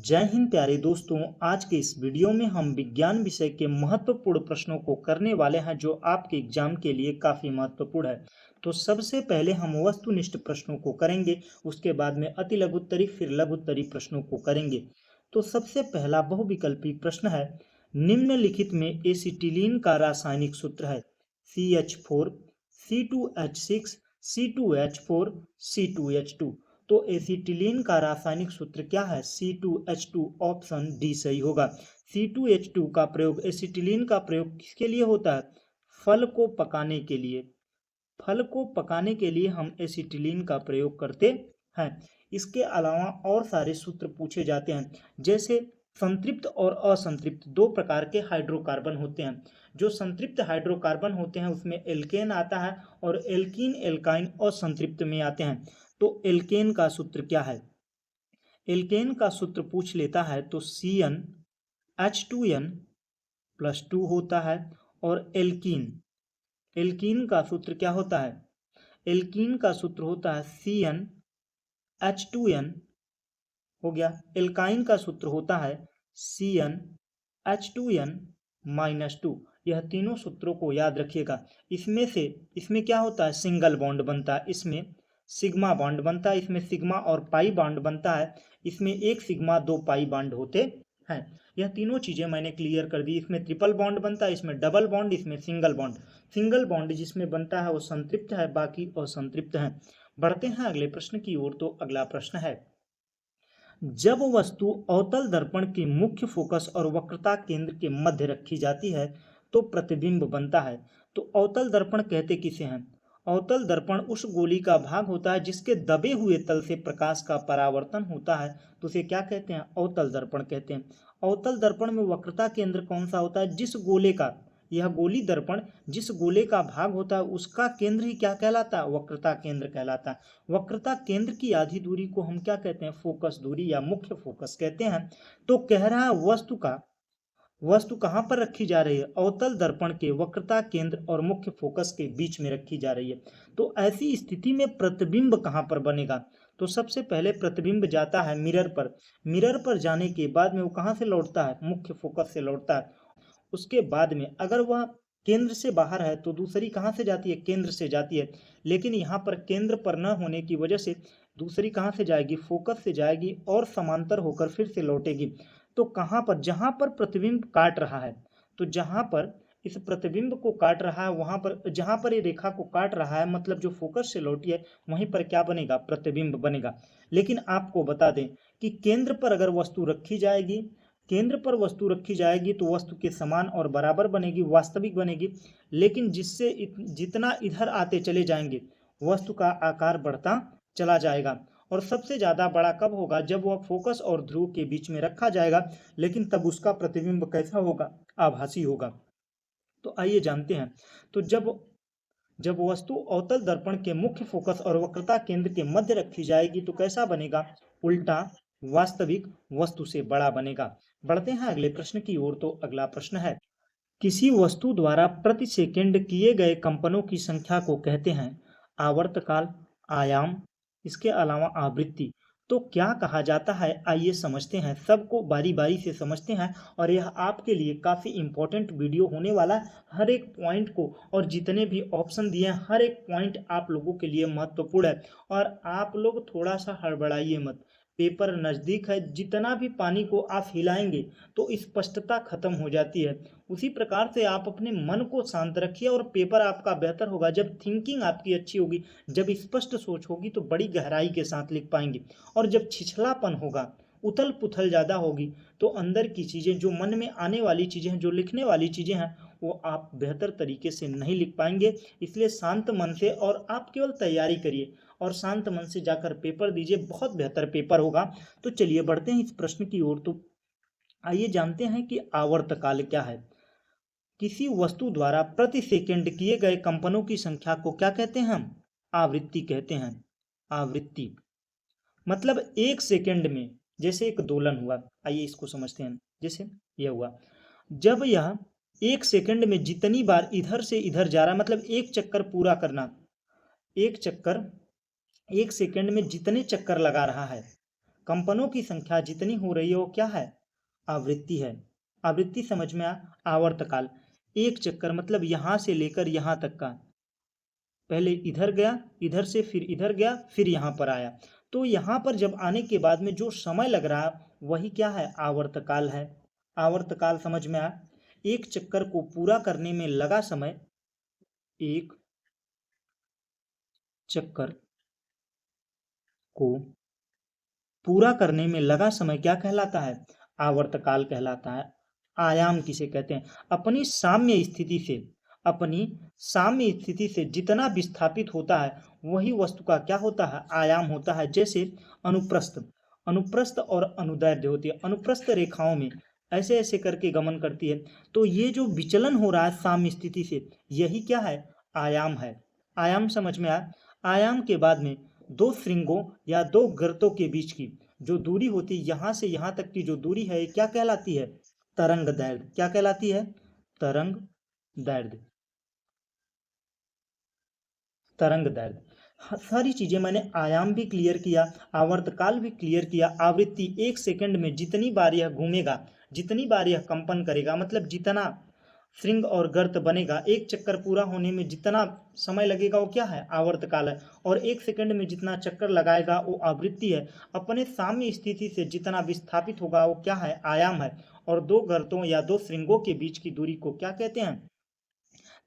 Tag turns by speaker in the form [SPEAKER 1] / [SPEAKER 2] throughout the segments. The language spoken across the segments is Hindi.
[SPEAKER 1] जय हिंद प्यारे दोस्तों। आज के इस वीडियो में हम विज्ञान विषय के महत्वपूर्ण प्रश्नों को करने वाले हैं जो आपके एग्जाम के लिए काफ़ी महत्वपूर्ण है। तो सबसे पहले हम वस्तुनिष्ठ प्रश्नों को करेंगे, उसके बाद में अति लघुत्तरी फिर लघुत्तरी प्रश्नों को करेंगे। तो सबसे पहला बहुविकल्पी प्रश्न है, निम्नलिखित में एसिटिलीन का रासायनिक सूत्र है CH4 C2H6 C2H4 C2H2। तो एसिटिलीन का रासायनिक सूत्र क्या है? C2H2। ऑप्शन डी सही होगा। C2H2 का प्रयोग, एसिटिलीन का प्रयोग किसके लिए होता है? फल को पकाने के लिए। फल को पकाने के लिए हम एसिटिलीन का प्रयोग करते हैं। इसके अलावा और सारे सूत्र पूछे जाते हैं, जैसे संतृप्त और असंतृप्त दो प्रकार के हाइड्रोकार्बन होते हैं। जो संतृप्त हाइड्रोकार्बन होते हैं उसमें एल्केन आता है और एल्कीन एल्काइन असंतृप्त में आते हैं। तो एल्केन का सूत्र क्या है? एल्केन का सूत्र पूछ लेता है तो CnH2n+2 होता है। और एल्कीन का सूत्र क्या होता है? एल्कीन का सूत्र होता है CnH2n हो गया। एल्काइन का सूत्र होता है CnH2n-2। यह तीनों सूत्रों को याद रखिएगा। इसमें क्या होता है? सिंगल बॉन्ड बनता है, इसमें सिग्मा बॉन्ड बनता है, इसमें सिग्मा और पाई बॉन्ड बनता है, इसमें एक सिग्मा दो पाई बॉन्ड होते हैं। यह तीनों चीजें मैंने क्लियर कर दी। इसमें ट्रिपल बॉन्ड बनता है, इसमें डबल बॉन्ड, इसमें सिंगल बॉन्ड। सिंगल बॉन्ड जिसमें बनता है वो संतृप्त है, बाकी असंतृप्त है। बढ़ते हैं अगले प्रश्न की ओर। तो अगला प्रश्न है, जब वस्तु अवतल दर्पण के मुख्य फोकस और वक्रता केंद्र के मध्य रखी जाती है तो प्रतिबिंब बनता है। तो अवतल दर्पण कहते किसे हैं? अवतल दर्पण उस गोली का भाग होता है जिसके दबे हुए तल से प्रकाश का परावर्तन होता है, तो उसे क्या कहते हैं? अवतल दर्पण कहते हैं। अवतल दर्पण में वक्रता केंद्र कौन सा होता है? जिस गोले का, यह गोली दर्पण जिस गोले का भाग होता है उसका केंद्र ही क्या कहलाता है? वक्रता केंद्र कहलाता है। वक्रता केंद्र की आधी दूरी को हम क्या कहते हैं? फोकस दूरी या मुख्य फोकस कहते हैं। तो कह रहा है वस्तु कहाँ पर रखी जा रही है? अवतल दर्पण के वक्रता केंद्र और मुख्य फोकस के बीच में रखी जा रही है। तो ऐसी स्थिति में प्रतिबिंब कहाँ पर बनेगा? तो सबसे पहले प्रतिबिंब जाता है मिरर पर। मिरर पर जाने के बाद में वो कहाँ से लौटता है? मुख्य फोकस से लौटता है। उसके बाद में अगर वह केंद्र से बाहर है तो दूसरी कहाँ से जाती है? केंद्र से जाती है। लेकिन यहाँ पर केंद्र पर न होने की वजह से दूसरी कहाँ से जाएगी? फोकस से जाएगी और समांतर होकर फिर से लौटेगी। तो कहाँ पर? जहाँ पर प्रतिबिंब काट रहा है, तो जहाँ पर इस प्रतिबिंब को काट रहा है वहां पर, जहां पर ये रेखा को काट रहा है, मतलब जो फोकस से लौटी है वहीं पर क्या बनेगा? प्रतिबिंब बनेगा। लेकिन आपको बता दें कि केंद्र पर अगर वस्तु रखी जाएगी, केंद्र पर वस्तु रखी जाएगी तो वस्तु के समान और बराबर बनेगी, वास्तविक बनेगी। लेकिन जितना इधर आते चले जाएंगे वस्तु का आकार बढ़ता चला जाएगा। और सबसे ज्यादा बड़ा कब होगा? जब वह फोकस और ध्रुव के बीच में रखा जाएगा, लेकिन तब उसका प्रतिबिंब कैसा होगा? आभासी होगा। तो आइए जानते हैं। तो जब जब वस्तु अवतल दर्पण के मुख्य फोकस और वक्रता केंद्र के मध्य रखी जाएगी तो कैसा बनेगा? उल्टा, वास्तविक, वस्तु से बड़ा बनेगा। बढ़ते हैं अगले प्रश्न की ओर। तो अगला प्रश्न है, किसी वस्तु द्वारा प्रति सेकंड किए गए कंपनों की संख्या को कहते हैं आवर्तकाल, आयाम, इसके अलावा आवृत्ति। तो क्या कहा जाता है? आइए समझते हैं, सबको बारी बारी से समझते हैं। और यह आपके लिए काफ़ी इंपॉर्टेंट वीडियो होने वाला है। हर एक पॉइंट को और जितने भी ऑप्शन दिए हैं हर एक पॉइंट आप लोगों के लिए महत्वपूर्ण है। और आप लोग थोड़ा सा हड़बड़ाइए मत, पेपर नज़दीक है। जितना भी पानी को आप हिलाएंगे तो स्पष्टता खत्म हो जाती है। उसी प्रकार से आप अपने मन को शांत रखिए और पेपर आपका बेहतर होगा। जब थिंकिंग आपकी अच्छी होगी, जब स्पष्ट सोच होगी तो बड़ी गहराई के साथ लिख पाएंगे। और जब छिछलापन होगा, उथल पुथल ज़्यादा होगी, तो अंदर की चीज़ें, जो मन में आने वाली चीज़ें हैं, जो लिखने वाली चीज़ें हैं, वो आप बेहतर तरीके से नहीं लिख पाएंगे। इसलिए शांत मन से, और आप केवल तैयारी करिए और शांत मन से जाकर पेपर दीजिए, बहुत बेहतर पेपर होगा। तो चलिए बढ़ते हैं इस प्रश्न की ओर। तो आइए जानते हैं कि आवर्तकाल क्या है। किसी वस्तु द्वारा प्रति सेकंड किए गए कंपनों की संख्या को क्या कहते हैं? हम आवृत्ति कहते हैं। आवृत्ति मतलब एक सेकंड में, जैसे एक दोलन हुआ, आइए इसको समझते हैं। जैसे यह हुआ, जब यह एक सेकंड में जितनी बार इधर से इधर जा रहा है, मतलब एक चक्कर पूरा करना, एक चक्कर एक सेकंड में जितने चक्कर लगा रहा है, कंपनों की संख्या जितनी हो रही है वो क्या है, आवृत्ति है। आवृत्ति समझ में आवर्तकाल, एक चक्कर मतलब यहां से लेकर यहां तक का, पहले इधर गया, इधर से फिर इधर गया, फिर यहां पर आया, तो यहां पर जब आने के बाद में जो समय लग रहा है वही क्या है, आवर्तकाल है। आवर्तकाल समझ में आया। एक चक्कर को पूरा करने में लगा समय, एक चक्कर को पूरा करने में लगा समय क्या कहलाता है, आवर्तकाल कहलाता है। आयाम किसे कहते हैं, अपनी साम्य स्थिति से जितना विस्थापित होता है वही वस्तु का क्या होता है, आयाम होता है। जैसे अनुप्रस्थ, अनुप्रस्थ और अनुदैर्ध्य होती है। अनुप्रस्थ रेखाओं में ऐसे ऐसे करके गमन करती है, तो ये जो विचलन हो रहा है साम्य स्थिति से, यही क्या है, आयाम है। आयाम समझ में आया। आयाम के बाद में दो श्रृंगों या दो गर्तों के बीच की जो दूरी होती है, यहां से यहां तक की जो दूरी है, ये क्या कहलाती है, तरंग दैर्ध्य। क्या कहलाती है, तरंग दैर्ध्य। तरंग दैर्ध्य। सारी चीजें मैंने आयाम भी क्लियर किया, आवर्तकाल भी क्लियर किया, आवृत्ति, एक सेकंड में जितनी बार यह घूमेगा, जितनी बार यह कंपन करेगा, मतलब जितना श्रृंग और गर्त बनेगा, एक चक्कर पूरा होने में जितना समय लगेगा वो क्या है, आवर्तकाल है। और एक सेकंड में जितना चक्कर लगाएगा वो आवृत्ति है। अपने साम्य स्थिति से जितना विस्थापित होगा वो क्या है, आयाम है। और दो गर्तों या दो श्रृंगों के बीच की दूरी को क्या कहते हैं,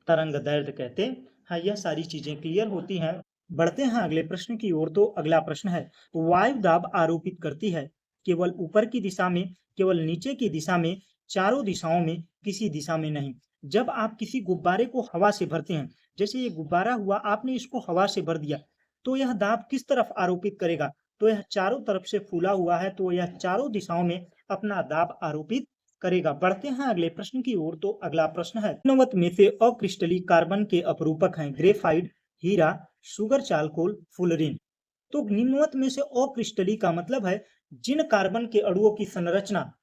[SPEAKER 1] तरंग दैर्ध्य कहते हैं। यह सारी चीजें क्लियर होती हैं। बढ़ते हैं अगले प्रश्न की ओर। तो अगला प्रश्न है, वायु दाब आरोपित करती है केवल ऊपर की दिशा में, केवल नीचे की दिशा में, चारों दिशाओं में, किसी दिशा में नहीं। जब आप किसी गुब्बारे को हवा से भरते हैं, जैसे ये गुब्बारा हुआ, आपने इसको हवा से भर दिया, तो यह दाब किस तरफ आरोपित करेगा, तो यह चारों तरफ से फूला हुआ है, तो यह चारों दिशाओं में अपना दाब आरोपित करेगा। बढ़ते हैं अगले प्रश्न की ओर। तो अगला प्रश्न है, निम्नवत में से अक्रिस्टलीय कार्बन के अपरूपक हैं ग्रेफाइट, हीरा, सुगर चारकोल, फुलरिन। तो निम्नवत में से अक्रिस्टलीय का मतलब है जिन कार्बन के अणुओं की संरचना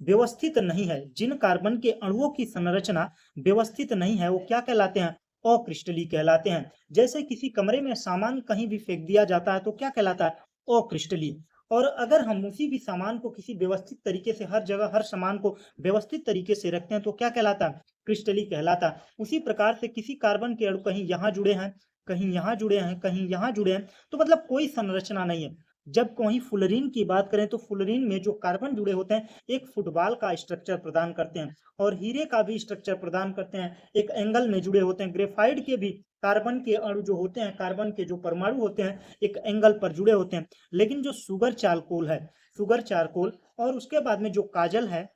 [SPEAKER 1] व्यवस्थित नहीं है, जिन कार्बन के अणुओं की संरचना व्यवस्थित नहीं है, वो क्या कहलाते हैं, अक्रिस्टलीय कहलाते हैं। जैसे किसी कमरे में सामान कहीं भी फेंक दिया जाता है तो क्या कहलाता है, अक्रिस्टलीय। और अगर हम उसी भी सामान को किसी व्यवस्थित तरीके से, हर जगह हर सामान को व्यवस्थित तरीके से रखते हैं तो क्या कहलाता है, क्रिस्टलीय कहलाता है। उसी प्रकार से किसी कार्बन के अणु कहीं यहाँ जुड़े हैं, कहीं यहाँ जुड़े हैं, कहीं यहाँ जुड़े हैं, तो मतलब कोई संरचना नहीं है। जब कहीं फुलरीन की बात करें तो फुलरीन में जो कार्बन जुड़े होते हैं एक फुटबॉल का स्ट्रक्चर प्रदान करते हैं, और हीरे का भी स्ट्रक्चर प्रदान करते हैं, एक एंगल में जुड़े होते हैं। ग्रेफाइट के भी कार्बन के अणु जो होते हैं, कार्बन के जो परमाणु होते हैं, एक एंगल पर जुड़े होते हैं। लेकिन जो सुगर चारकोल है, सुगर चारकोल, और उसके बाद में जो काजल है,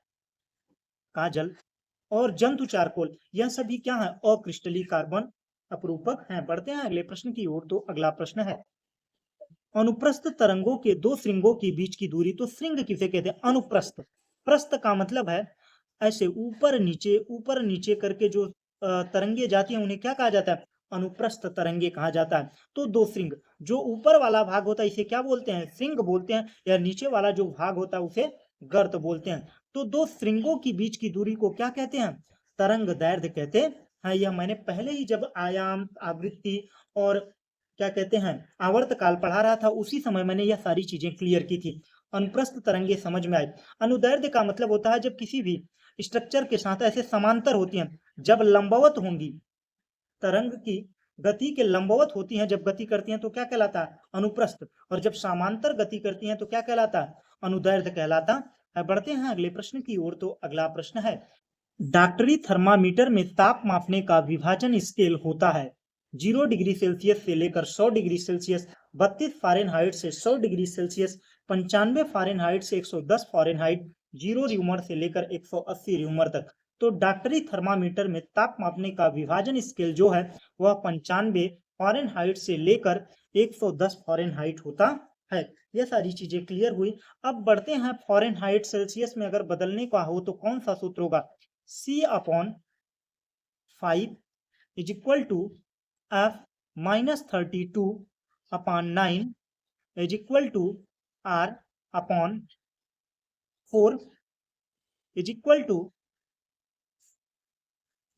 [SPEAKER 1] काजल और जंतु चारकोल, यह सभी क्या है, अक्रिस्टलीय कार्बन अपरूपक हैं। बढ़ते हैं अगले प्रश्न की ओर। तो अगला प्रश्न है, अनुप्रस्थ तरंगों के दो श्रृंगों के बीच की दूरी, तो श्रृंग किसे कहते हैं, अनुप्रस्थ। प्रस्थ का मतलब है ऐसे ऊपर नीचे करके जो तरंगे जाती हैं उन्हें क्या कहा जाता है, अनुप्रस्थ तरंगे कहा जाता है। तो दो श्रृंग, जो ऊपर वाला भाग होता है इसे क्या बोलते हैं, श्रृंग बोलते हैं, या नीचे वाला जो भाग होता है उसे गर्त बोलते हैं। तो दो श्रृंगों के बीच की दूरी को क्या कहते हैं, तरंग दैर्ध्य कहते हैं। यह मैंने पहले ही जब आयाम, आवृत्ति और क्या कहते हैं, आवर्तकाल पढ़ा रहा था, उसी समय मैंने यह सारी चीजें क्लियर की थी। अनुप्रस्थ तरंगे समझ में आई। अनुदैर्ध्य का मतलब होता है जब किसी भी स्ट्रक्चर के साथ ऐसे समांतर होती हैं, जब लंबवत होंगी, तरंग की गति के लंबवत होती हैं, जब गति करती हैं तो क्या कहलाता है, अनुप्रस्थ। और जब समांतर गति करती हैं तो क्या कहलाता है, अनुदैर्ध्य कहलाता है। बढ़ते हैं अगले प्रश्न की ओर। तो अगला प्रश्न है, डॉक्टरी थर्मामीटर में ताप मापने का विभाजन स्केल होता है 0 डिग्री सेल्सियस से लेकर 100 डिग्री सेल्सियस, 32 फ़ारेनहाइट से 100 डिग्री सेल्सियस, 95 फ़ारेनहाइट से 110 फ़ारेनहाइट, 0 र्यूमर से लेकर 180 र्यूमर तक। तो डॉक्टरी थर्मामीटर में ताप मापने का विभाजन स्केल जो है वह 95 फ़ारेनहाइट से लेकर 110 फ़ारेनहाइट होता है। यह सारी चीजें क्लियर हुई। अब बढ़ते हैं फ़ारेनहाइट सेल्सियस में अगर बदलने का हो तो कौन सा सूत्र होगा, C/5 is equal to F-32/9 is equal to R/4 is equal to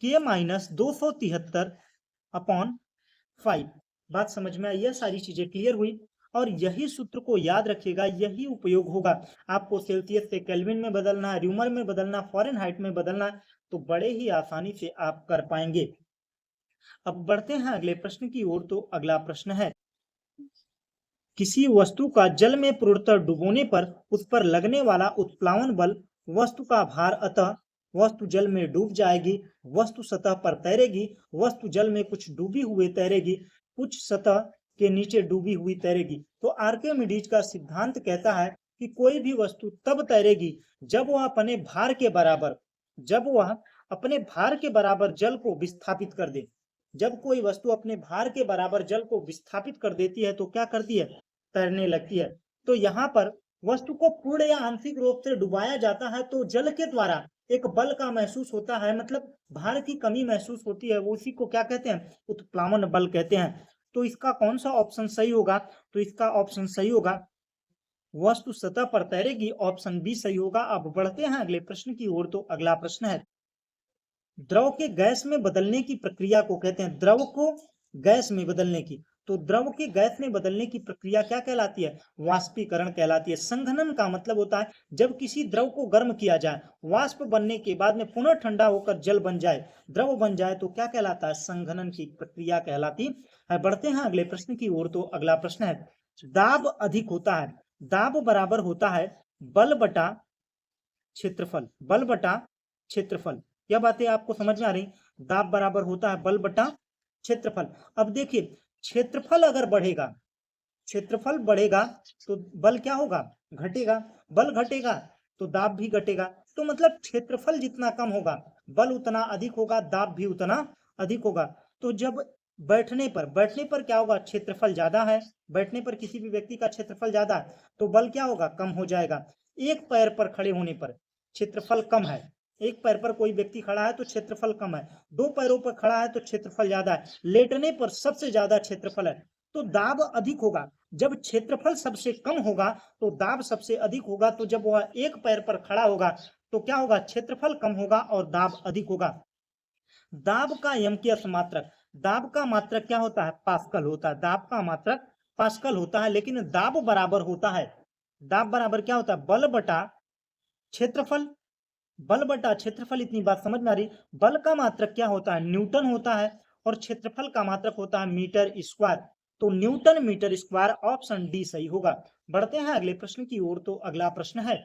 [SPEAKER 1] K-273/5। बात समझ में आई, यह सारी चीजें क्लियर हुई। और यही सूत्र को याद रखिएगा, यही उपयोग होगा। आपको सेल्सियस से केल्विन में बदलना है, र्यूमर में बदलना, फ़ारेनहाइट में बदलना है, तो बड़े ही आसानी से आप कर पाएंगे। अब बढ़ते हैं अगले प्रश्न की ओर। तो अगला प्रश्न है, किसी वस्तु का जल में पूर्णतः डुबोने पर उस पर लगने वाला उत्प्लावन बल वस्तु का भार, अतः वस्तु जल में डूब जाएगी, वस्तु सतह पर तैरेगी, वस्तु जल में कुछ डूबी हुई तैरेगी, कुछ सतह के नीचे डूबी हुई तैरेगी। तो आर्किमिडीज का सिद्धांत कहता है कि कोई भी वस्तु तब तैरेगी जब वह अपने भार के बराबर, जब वह अपने भार के बराबर जल को विस्थापित कर दे। जब कोई वस्तु अपने भार के बराबर जल को विस्थापित कर देती है तो क्या करती है, तैरने लगती है। तो यहाँ पर वस्तु को पूर्ण या आंशिक रूप से डुबाया जाता है तो जल के द्वारा एक बल का महसूस होता है, मतलब भार की कमी महसूस होती है, वो उसी को क्या कहते हैं, उत्प्लावन बल कहते हैं। तो इसका कौन सा ऑप्शन सही होगा, तो इसका ऑप्शन सही होगा वस्तु सतह पर तैरेगी, ऑप्शन बी सही होगा। अब बढ़ते हैं अगले प्रश्न की ओर। तो अगला प्रश्न है, द्रव के गैस में बदलने की प्रक्रिया को कहते हैं, द्रव को गैस में बदलने की, तो द्रव के गैस में बदलने की प्रक्रिया क्या कहलाती है, वाष्पीकरण कहलाती है। संघनन का मतलब होता है जब किसी द्रव को गर्म किया जाए, वाष्प बनने के बाद में पुनः ठंडा होकर जल बन जाए, द्रव बन जाए, तो क्या कहलाता है, संघनन की प्रक्रिया कहलाती है। बढ़ते हैं अगले प्रश्न की ओर। तो अगला प्रश्न है, दाब अधिक होता है, दाब बराबर होता है बल बटा क्षेत्रफल, बल बटा क्षेत्रफल। यह बातें आपको समझ में आ रही, दाब बराबर होता है बल बटा क्षेत्रफल। अब देखिए, क्षेत्रफल अगर बढ़ेगा, क्षेत्रफल बढ़ेगा तो बल क्या होगा, घटेगा, बल घटेगा तो दाब भी घटेगा। तो मतलब क्षेत्रफल जितना कम होगा बल उतना अधिक होगा, दाब भी उतना अधिक होगा। तो जब बैठने पर क्या होगा, क्षेत्रफल ज्यादा है, बैठने पर किसी भी व्यक्ति का क्षेत्रफल ज्यादा है तो बल क्या होगा, कम हो जाएगा। एक पैर पर खड़े होने पर क्षेत्रफल कम है, एक पैर पर कोई व्यक्ति खड़ा है तो क्षेत्रफल कम है, दो पैरों पर खड़ा है तो क्षेत्रफल ज्यादा है, लेटने पर सबसे ज्यादा क्षेत्रफल है, तो दाब अधिक होगा। जब क्षेत्रफल सबसे कम होगा तो दाब सबसे अधिक होगा। तो जब वह एक पैर पर खड़ा होगा तो क्या होगा, क्षेत्रफल कम होगा और दाब अधिक होगा। दाब का यमकीय मात्रक, दाब का मात्रक क्या होता है, पास्कल होता है, दाब का मात्रक पास्कल होता है। लेकिन दाब बराबर होता है, दाब बराबर क्या होता है, बल बटा क्षेत्रफल, बल बटा क्षेत्रफल। इतनी बात समझ में आ रही। बल का मात्रक क्या होता है, न्यूटन होता है, और क्षेत्रफल का मात्रक होता है मीटर स्क्वायर। तो newton metre square, option D सही होगा। बढ़ते हैं अगले प्रश्न की ओर। तो अगला प्रश्न है,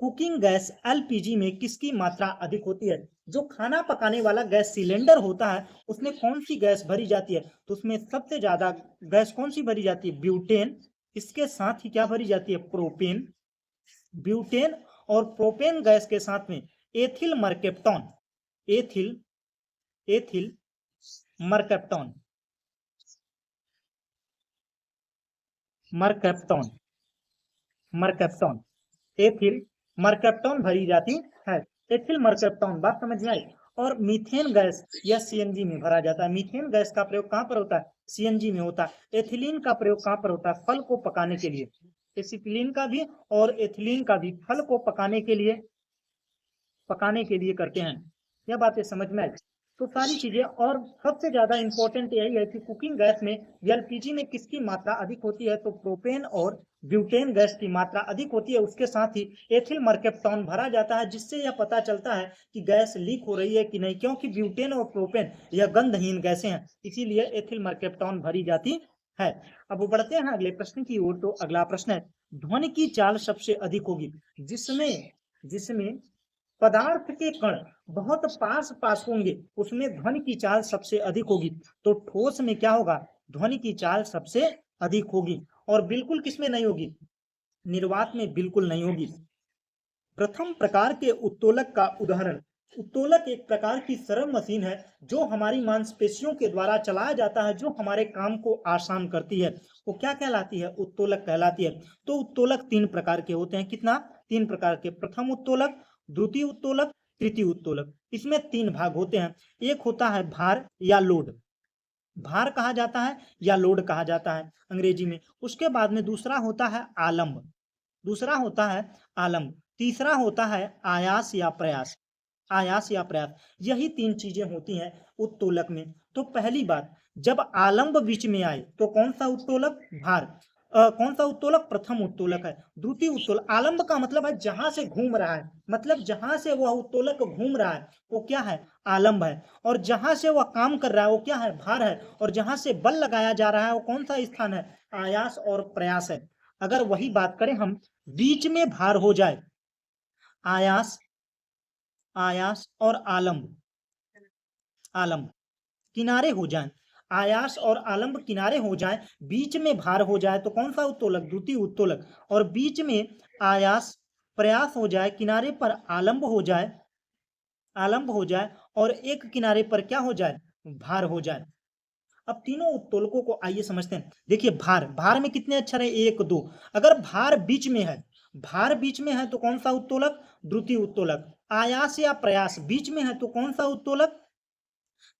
[SPEAKER 1] कुकिंग गैस एलपीजी में किसकी मात्रा अधिक होती है। जो खाना पकाने वाला गैस सिलेंडर होता है उसमें कौन सी गैस भरी जाती है, तो उसमें सबसे ज्यादा गैस कौन सी भरी जाती है, ब्यूटेन। इसके साथ ही क्या भरी जाती है, प्रोपेन। ब्यूटेन और प्रोपेन गैस के साथ में एथिल मरकेप्टॉन, एथिल एथिल मरकेप्टॉन, मरकेप्टॉन, मरकेप्टॉन, एथिल मरकेप्टॉन भरी जाती है, एथिल मरकेप्टॉन। बात समझ में आई। और मीथेन गैस या सीएनजी में भरा जाता है। मीथेन गैस का प्रयोग कहां पर होता है, सीएनजी में होता है। एथिलीन का प्रयोग कहां पर होता है, फल को पकाने के लिए। एसिटिलीन का भी और एथिलीन का भी फल को पकाने के लिए करते हैं। यह बातें समझ में आई। तो सारी चीजें, और सबसे ज्यादा इंपॉर्टेंट यही है कि कुकिंग गैस में एलपीजी में किसकी मात्रा अधिक होती है, तो प्रोपेन और ब्यूटेन गैस की मात्रा अधिक होती है। उसके साथ ही एथिल मरकेप्टॉन भरा जाता है, जिससे यह पता चलता है कि गैस लीक हो रही है कि नहीं, क्योंकि ब्यूटेन और प्रोपेन यह गंधहीन गैसें हैं, इसीलिए एथिल मरकेप्टॉन भरी जाती है। अब बढ़ते हैं अगले प्रश्न की ओर। तो अगला प्रश्न है, ध्वनि की चाल सबसे अधिक होगी जिसमें जिसमें पदार्थ के कण बहुत पास पास होंगे, उसमें ध्वनि की चाल सबसे अधिक होगी। तो ठोस में क्या होगा, ध्वनि की चाल सबसे अधिक होगी। और बिल्कुल किसमें नहीं होगी, निर्वात में बिल्कुल नहीं होगी। प्रथम प्रकार के उत्तोलक का उदाहरण, उत्तोलक एक प्रकार की सरल मशीन है जो हमारी मांसपेशियों के द्वारा चलाया जाता है, जो हमारे काम को आसान करती है, वो क्या कहलाती है, उत्तोलक कहलाती है। तो उत्तोलक तीन प्रकार के होते हैं, कितना, तीन प्रकार के। प्रथम उत्तोलक, द्वितीय उत्तोलक, तृतीय उत्तोलक। इसमें तीन भाग होते हैं। एक होता है भार या लोड, भार कहा जाता है या लोड कहा जाता है अंग्रेजी में। उसके बाद में दूसरा होता है आलम्ब, दूसरा होता है आलम्ब। तीसरा होता है आयास या प्रयास, आयास या प्रयास। यही तीन चीजें होती हैं उत्तोलक में। तो पहली बात, जब आलम्ब बीच में आए तो कौन सा उत्तोलक, भार। कौन सा उत्तोलक? प्रथम उत्तोलक है। द्वितीय उत्तोलक, आलंब का मतलब है जहां से घूम रहा है, मतलब जहां से वह उत्तोलक घूम रहा है वो क्या है? आलंब है। और जहां से वह काम कर रहा है वो क्या है? भार है। और जहां से बल लगाया जा रहा है वो कौन सा स्थान है? आयास और प्रयास है। अगर वही बात करें हम, बीच में भार हो जाए, आयास, आयास और आलंब, आलंब किनारे हो जाएं, आयास और आलंब किनारे हो जाएं, बीच में भार हो जाए तो कौन सा उत्तोलक? द्वितीय उत्तोलक। और बीच में आयास प्रयास हो जाए, किनारे पर आलंब हो जाए, आलंब हो जाए, और एक किनारे पर क्या हो जाए? भार हो जाए। अब तीनों उत्तोलकों को आइए समझते हैं। देखिए भार, भार में कितने अक्षर है? एक दो। अगर भार बीच में है, भार बीच में है तो कौन सा उत्तोलक? द्वितीय उत्तोलक। आयास या प्रयास बीच में है तो कौन सा उत्तोलक?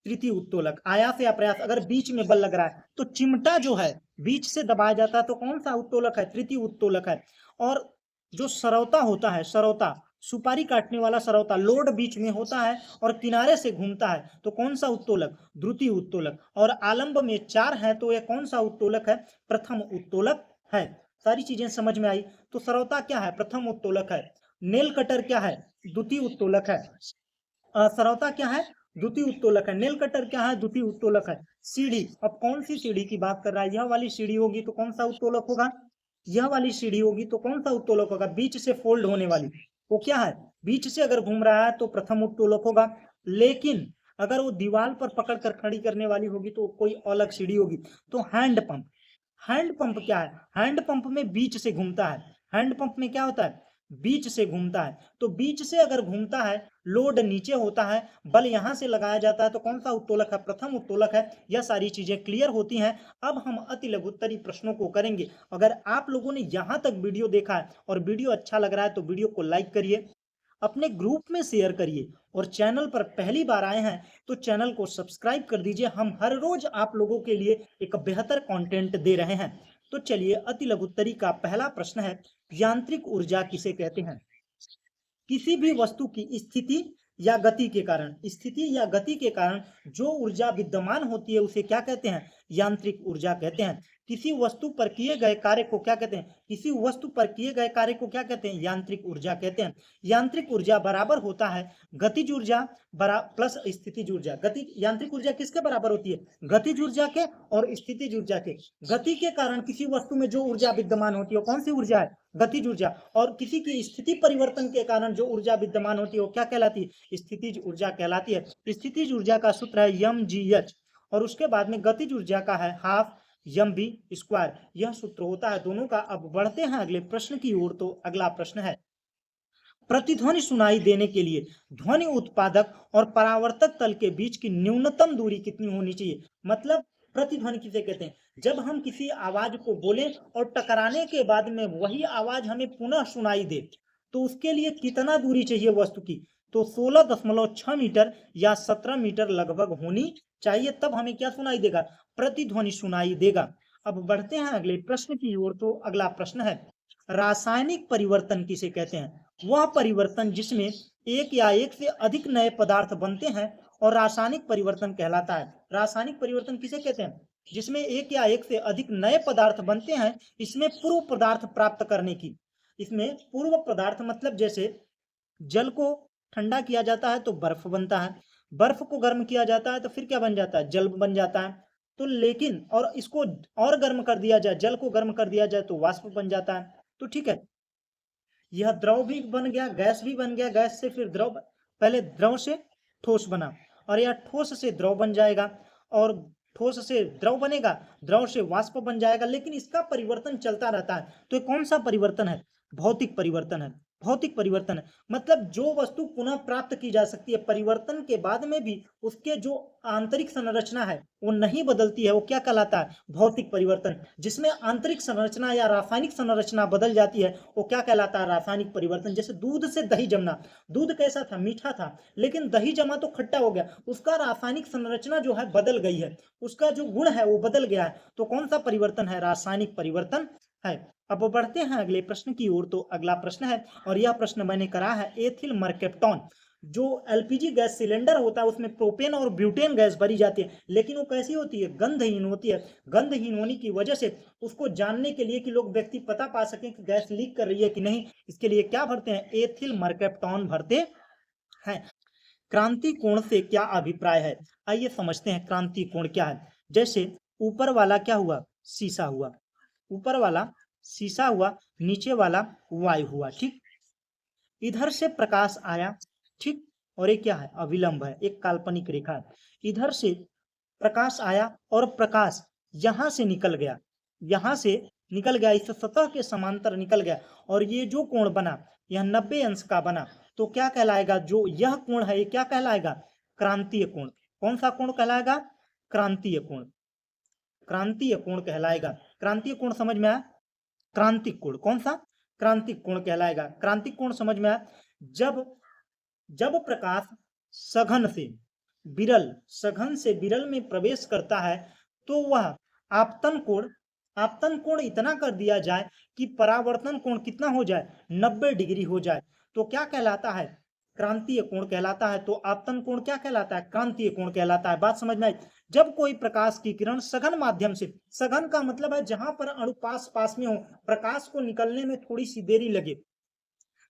[SPEAKER 1] तृतीय उत्तोलक। आयास या प्रयास अगर बीच में बल लग रहा है तो चिमटा जो है बीच से दबाया जाता है तो कौन सा उत्तोलक है? तृतीय उत्तोलक है। और जो सरौता होता है, सरौता, सुपारी काटने वाला सरौता, लोड बीच में होता है और किनारे से घूमता है तो कौन सा उत्तोलक? द्वितीय उत्तोलक। और आलंब में चार है तो यह कौन सा उत्तोलक है? प्रथम उत्तोलक है। सारी चीजें समझ में आई। तो सरौता क्या है? प्रथम उत्तोलक है। नेल कटर क्या है? द्वितीय उत्तोलक है। सरौता क्या है? द्वितीय उत्तोलक है। नेल कटर क्या है? द्वितीय उत्तोलक है। सीढ़ी, अब कौन सी सीढ़ी की बात कर रहा है? यह वाली सीढ़ी होगी तो कौन सा उत्तोलक होगा? यह वाली सीढ़ी होगी तो कौन सा उत्तोलक होगा? बीच से फोल्ड होने वाली, वो क्या है? बीच से अगर घूम रहा है तो प्रथम उत्तोलक होगा। लेकिन अगर वो दीवार पर पकड़ कर खड़ी करने वाली होगी तो कोई अलग सीढ़ी होगी। तो हैंड पंप, हैंड पंप क्या है? हैंड पंप में बीच से घूमता है। हैंड पंप में क्या होता है? बीच से घूमता है। तो बीच से अगर घूमता है, लोड नीचे होता है, बल यहां से लगाया जाता है तो कौन सा उत्तोलक है? प्रथम उत्तोलक है। यह सारी चीजें क्लियर होती हैं। अब हम अति लघुत्तरी प्रश्नों को करेंगे। अगर आप लोगों ने यहां तक वीडियो देखा है और वीडियो अच्छा लग रहा है तो वीडियो को लाइक करिए, अपने ग्रुप में शेयर करिए, और चैनल पर पहली बार आए हैं तो चैनल को सब्सक्राइब कर दीजिए। हम हर रोज आप लोगों के लिए एक बेहतर कंटेंट दे रहे हैं। तो चलिए, अति लघुत्तरी का पहला प्रश्न है, यांत्रिक ऊर्जा किसे कहते हैं? किसी भी वस्तु की स्थिति या गति के कारण, स्थिति या गति के कारण जो ऊर्जा विद्यमान होती है उसे क्या कहते हैं? यांत्रिक ऊर्जा कहते हैं। किसी वस्तु पर किए गए कार्य को क्या कहते हैं? किसी वस्तु पर किए गए कार्य को क्या कहते हैं? यांत्रिक ऊर्जा कहते हैं। यांत्रिक ऊर्जा बराबर होता है गतिज ऊर्जा प्लस स्थितिज ऊर्जा। गति, यांत्रिक ऊर्जा किसके बराबर होती है? गतिज ऊर्जा के और स्थितिज ऊर्जा के। गति के कारण किसी वस्तु में जो ऊर्जा विद्यमान होती है कौन सी ऊर्जा है? गतिज ऊर्जा। और किसी की स्थिति परिवर्तन के कारण जो ऊर्जा विद्यमान होती है वो क्या कहलाती है? स्थितिज ऊर्जा कहलाती है। स्थितिज ऊर्जा का सूत्र है mgh, और उसके बाद में गतिज ऊर्जा का है हाफ mv²। यह सूत्र होता है दोनों का। अब बढ़ते हैं अगले प्रश्न की ओर। तो अगला प्रश्न है, प्रतिध्वनि सुनाई देने के लिए ध्वनि उत्पादक और परावर्तक तल के बीच की न्यूनतम दूरी कितनी होनी चाहिए? मतलब प्रतिध्वनि किसे कहते हैं? जब हम किसी आवाज को बोले और टकराने के बाद में वही आवाज हमें पुनः सुनाई दे तो उसके लिए कितना दूरी चाहिए वस्तु की? तो 16.6 मीटर या 17 मीटर लगभग होनी चाहिए, तब हमें क्या सुनाई देगा? प्रतिध्वनि सुनाई देगा। अब बढ़ते हैं अगले प्रश्न की ओर। तो अगला प्रश्न है, रासायनिक परिवर्तन किसे कहते हैं? वह परिवर्तन जिसमें एक या एक से अधिक नए पदार्थ बनते हैं और रासायनिक परिवर्तन कहलाता है। रासायनिक परिवर्तन किसे कहते हैं? जिसमें एक या एक से अधिक नए पदार्थ बनते हैं। इसमें पूर्व पदार्थ प्राप्त करने की, इसमें पूर्व पदार्थ मतलब जैसे जल को ठंडा किया जाता है तो बर्फ बनता है, बर्फ को गर्म किया जाता है तो फिर क्या बन जाता है? जल बन जाता है। तो लेकिन और इसको और गर्म कर दिया जाए, जल को गर्म कर दिया जाए तो वाष्प बन जाता है। तो ठीक है, यह द्रव भी बन गया, गैस भी बन गया, गैस से फिर द्रव, पहले द्रव से ठोस बना, और यह ठोस से द्रव बन जाएगा, और ठोस से द्रव बनेगा, द्रव से वाष्प बन जाएगा। लेकिन इसका परिवर्तन चलता रहता है। तो ये कौन सा परिवर्तन है? भौतिक परिवर्तन है। भौतिक परिवर्तन है मतलब जो वस्तु पुनः प्राप्त की जा सकती है, परिवर्तन के बाद में भी उसके जो आंतरिक संरचना है वो नहीं बदलती है, वो क्या कहलाता है? भौतिक परिवर्तन। जिसमें आंतरिक संरचना या रासायनिक संरचना बदल जाती है वो क्या कहलाता है? रासायनिक परिवर्तन। जैसे दूध से दही जमना, दूध कैसा था? मीठा था, लेकिन दही जमा तो खट्टा हो गया, उसका रासायनिक संरचना जो है बदल गई है, उसका जो गुण है वो बदल गया है। तो कौन सा परिवर्तन है? रासायनिक परिवर्तन है। अब बढ़ते हैं अगले प्रश्न की ओर। तो अगला प्रश्न है, और यह प्रश्न मैंने करा है, एथिल मर्केप्टॉन जो एलपीजी गैस सिलेंडर होता है उसमें प्रोपेन और ब्यूटेन गैस भरी जाती है, लेकिन वो कैसी होती है, गंधहीन होती है। गंधहीन होने की वजह से उसको जानने के लिए कि लोग व्यक्ति पता पा सकें कि गैस लीक कर रही है कि नहीं, इसके लिए क्या भरते हैं, एथिल मर्कैप्टन भरते हैं। क्रांति कोण से क्या अभिप्राय है, आइए समझते हैं क्रांति कोण क्या है। जैसे ऊपर वाला क्या हुआ, शीशा हुआ, ऊपर वाला शीशा हुआ, नीचे वाला वायु हुआ, ठीक। इधर से प्रकाश आया, ठीक, और ये क्या है, अविलंब है, एक काल्पनिक रेखा है। इधर से प्रकाश आया और प्रकाश यहां से निकल गया, यहां से निकल गया, इस सतह के समांतर निकल गया, और ये जो कोण बना यह 90 अंश का बना, तो क्या कहलाएगा, जो यह कोण है ये क्या कहलाएगा, क्रांतीय कोण। कौन सा कोण कहलाएगा, क्रांतीय कोण, क्रांतीय कोण कहलाएगा। क्रांतीय कोण समझ में आया, क्रांतिक कोण, कौन सा, क्रांतिक कोण कहलाएगा। क्रांतिक कोण समझ में आया, जब जब प्रकाश सघन से सघन से विरल में प्रवेश करता है तो वह आपतन कोण इतना कर दिया जाए कि परावर्तन कोण कितना हो जाए, 90 डिग्री हो जाए, तो क्या कहलाता है, क्रांतीय कोण कहलाता है। तो आपतन कोण क्या कहलाता है, क्रांतीय कोण कहलाता है। बात समझ में आई। जब कोई प्रकाश की किरण सघन माध्यम से, सघन का मतलब है जहां पर अणु पास पास में हो, प्रकाश को निकलने में थोड़ी सी देरी लगे,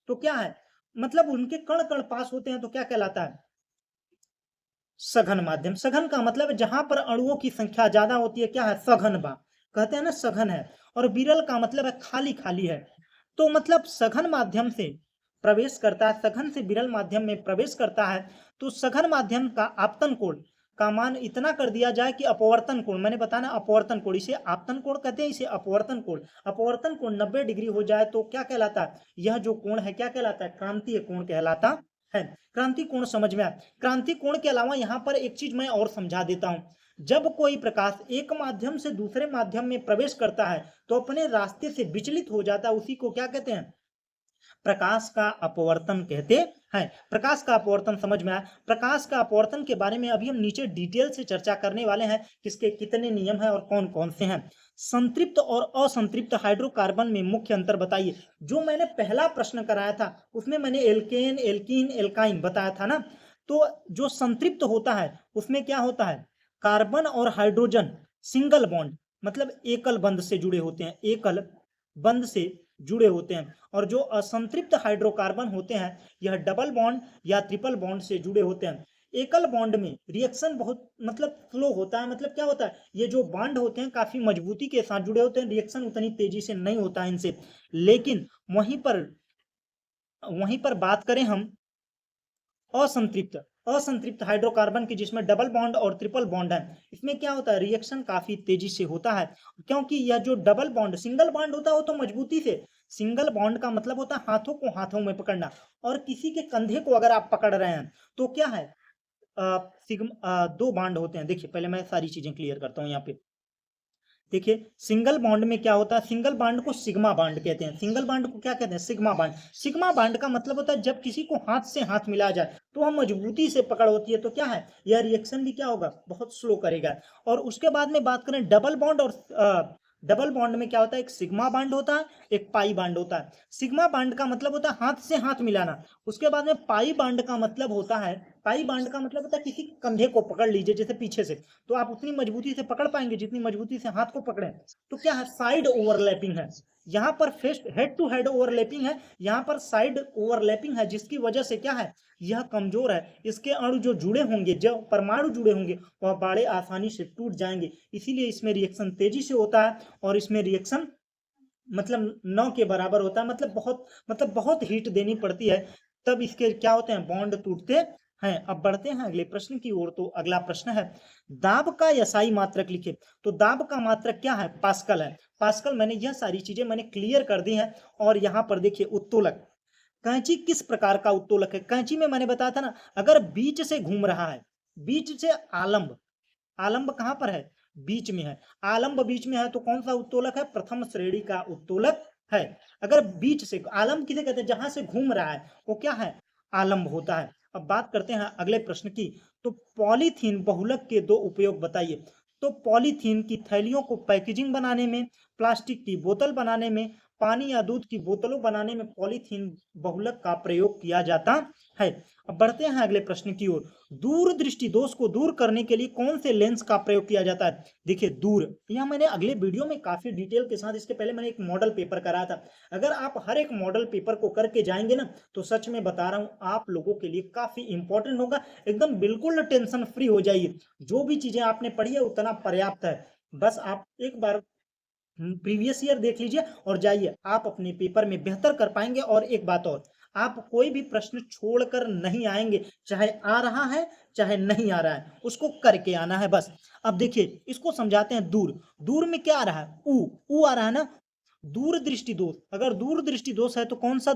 [SPEAKER 1] तो क्या है, मतलब उनके कण कण पास होते हैं, तो क्या कहलाता है, सघन माध्यम। सघन का मतलब जहां पर अणुओं की संख्या ज्यादा होती है, क्या है, सघन बा, कहते हैं ना सघन है। और विरल का मतलब है खाली खाली है, तो मतलब सघन माध्यम से प्रवेश करता है, सघन से विरल माध्यम में प्रवेश करता है, तो सघन माध्यम का आपतन कोण का मान इतना कर दिया जाए कि अपवर्तन कोण, मैंने बताया ना अपवर्तन कोण, इसे आपतन कोण कहते हैं, इसे अपवर्तन कोण, अपवर्तन कोण 90 डिग्री हो जाए तो क्या कहलाता है, यह जो कोण है क्या कहलाता है, क्रांतीय कोण कहलाता है। क्रांति कोण समझ में आया। क्रांति कोण के अलावा यहाँ पर एक चीज मैं और समझा देता हूं। जब कोई प्रकाश एक माध्यम से दूसरे माध्यम में प्रवेश करता है तो अपने रास्ते से विचलित हो जाता है, उसी को क्या कहते हैं, प्रकाश का अपवर्तन कहते हैं। प्रकाश का अपवर्तन समझ में आया। प्रकाश का अपवर्तन के बारे में अभी हम नीचे डिटेल से चर्चा करने वाले हैं, किसके कितने नियम हैं और कौन कौन से हैं। संतृप्त और असंतृप्त हाइड्रोकार्बन में मुख्य अंतर बताइए। जो मैंने पहला प्रश्न कराया था उसमें मैंने एल्केन, एल्कीन, एल्काइन बताया था ना। तो जो संतृप्त होता है उसमें क्या होता है, कार्बन और हाइड्रोजन सिंगल बॉन्ड, मतलब एकल बंध से जुड़े होते हैं, एकल बंध से जुड़े होते हैं। और जो असंतृप्त हाइड्रोकार्बन होते हैं यह डबल बॉन्ड या ट्रिपल बॉन्ड से जुड़े होते हैं। एकल बॉन्ड में रिएक्शन बहुत मतलब स्लो होता है, मतलब क्या होता है, ये जो बॉन्ड होते हैं काफी मजबूती के साथ जुड़े होते हैं, रिएक्शन उतनी तेजी से नहीं होता है इनसे। लेकिन वहीं पर बात करें हम असंतृप्त असंतृप्त हाइड्रोकार्बन की, जिसमें डबल बॉन्ड और ट्रिपल बॉन्ड है, इसमें क्या होता है, रिएक्शन काफी तेजी से होता है। क्योंकि यह जो डबल बॉन्ड, सिंगल बॉन्ड होता है वो तो मजबूती से, सिंगल बॉन्ड का मतलब होता है हाथों को हाथों में पकड़ना, और किसी के कंधे को अगर आप पकड़ रहे हैं तो क्या है, दो बॉन्ड होते हैं। देखिए पहले मैं सारी चीजें क्लियर करता हूँ यहाँ पे। देखिए सिंगल बॉन्ड में क्या होता है, सिंगल बॉन्ड को सिग्मा बॉन्ड कहते हैं, सिंगल बॉन्ड को क्या कहते हैं, सिग्मा बॉन्ड। सिग्मा बॉन्ड का मतलब होता है जब किसी को हाथ से हाथ मिला जाए तो हम मजबूती से पकड़ होती है, तो क्या है, यह रिएक्शन भी क्या होगा, बहुत स्लो करेगा। और उसके बाद में बात करें डबल बॉन्ड, और डबल बॉन्ड में क्या होता है, एक सिग्मा बॉन्ड होता है, एक पाई बॉन्ड होता है। सिग्मा बॉन्ड का मतलब होता है हाथ से हाथ मिलाना। उसके बाद में पाई बॉन्ड का मतलब होता है, पाई बॉन्ड का मतलब होता है किसी कंधे को पकड़ लीजिए जैसे पीछे से, तो आप उतनी मजबूती से पकड़ पाएंगे जितनी मजबूती से हाथ को पकड़े। तो क्या है, साइड ओवरलैपिंग है, यहाँ पर फेस्ट हेड टू हेड ओवरलैपिंग है, यहाँ पर साइड ओवरलैपिंग है, जिसकी वजह से क्या है, यह कमजोर है। इसके अणु जो जुड़े होंगे, जो परमाणु जुड़े होंगे वह बड़े आसानी से टूट जाएंगे, इसीलिए इसमें रिएक्शन तेजी से होता है, और इसमें रिएक्शन मतलब 9 के बराबर होता है, मतलब बहुत हीट देनी पड़ती है, तब इसके क्या होते हैं, बॉन्ड टूटते हैं। अब बढ़ते हैं अगले प्रश्न की ओर। तो अगला प्रश्न है, दाब का एसआई मात्रक लिखे। तो दाब का मात्रक क्या है, पास्कल है। पास्कल, मैंने यह सारी चीजें मैंने क्लियर कर दी हैं। और यहाँ पर देखिए उत्तोलक, कैंची किस प्रकार का उत्तोलक है। कैंची में मैंने बताया था ना, अगर बीच से घूम रहा है, बीच से आलंब, आलंब कहां पर है, बीच में है, आलंब बीच में है, तो कौन सा उत्तोलक है, प्रथम श्रेणी का उत्तोलक है। अगर बीच से, आलंब किसे कहते हैं, जहां से घूम रहा है वो क्या है, आलंब होता है। अब बात करते हैं अगले प्रश्न की। तो पॉलीथीन बहुलक के दो उपयोग बताइए। तो पॉलीथीन की थैलियों को पैकेजिंग बनाने में, प्लास्टिक की बोतल बनाने में, पानी या दूध की बोतलों बनाने में पॉलीथीन बहुलक का प्रयोग किया जाता है। अब बढ़ते हैं अगले प्रश्न की ओर। दूरदृष्टि दोष को दूर करने के लिए कौन से लेंस का प्रयोग किया जाता है? देखिए दूर, यह मैंने अगले वीडियो में काफी डिटेल के साथ, इसके पहले मैंने एक मॉडल पेपर कराया था। अगर आप हर एक मॉडल पेपर को करके जाएंगे ना, तो सच में बता रहा हूं आप लोगों के लिए काफी इंपॉर्टेंट होगा। एकदम बिल्कुल टेंशन फ्री हो जाइए। जो भी चीजें आपने पढ़ी है उतना पर्याप्त है। बस आप एक बार प्रीवियस ईयर देख लीजिए और जाइए, आप अपने पेपर में बेहतर कर पाएंगे। और एक बात और, आप कोई भी प्रश्न छोड़कर नहीं आएंगे, चाहे आ रहा है चाहे नहीं आ रहा है, उसको करके आना है बस। अब देखिए इसको समझाते हैं। दूर, दूर में क्या आ रहा है? ऊ आ रहा है ना। दूरदृष्टि दोष, अगर दूरदृष्टि दोष है तो कौन सा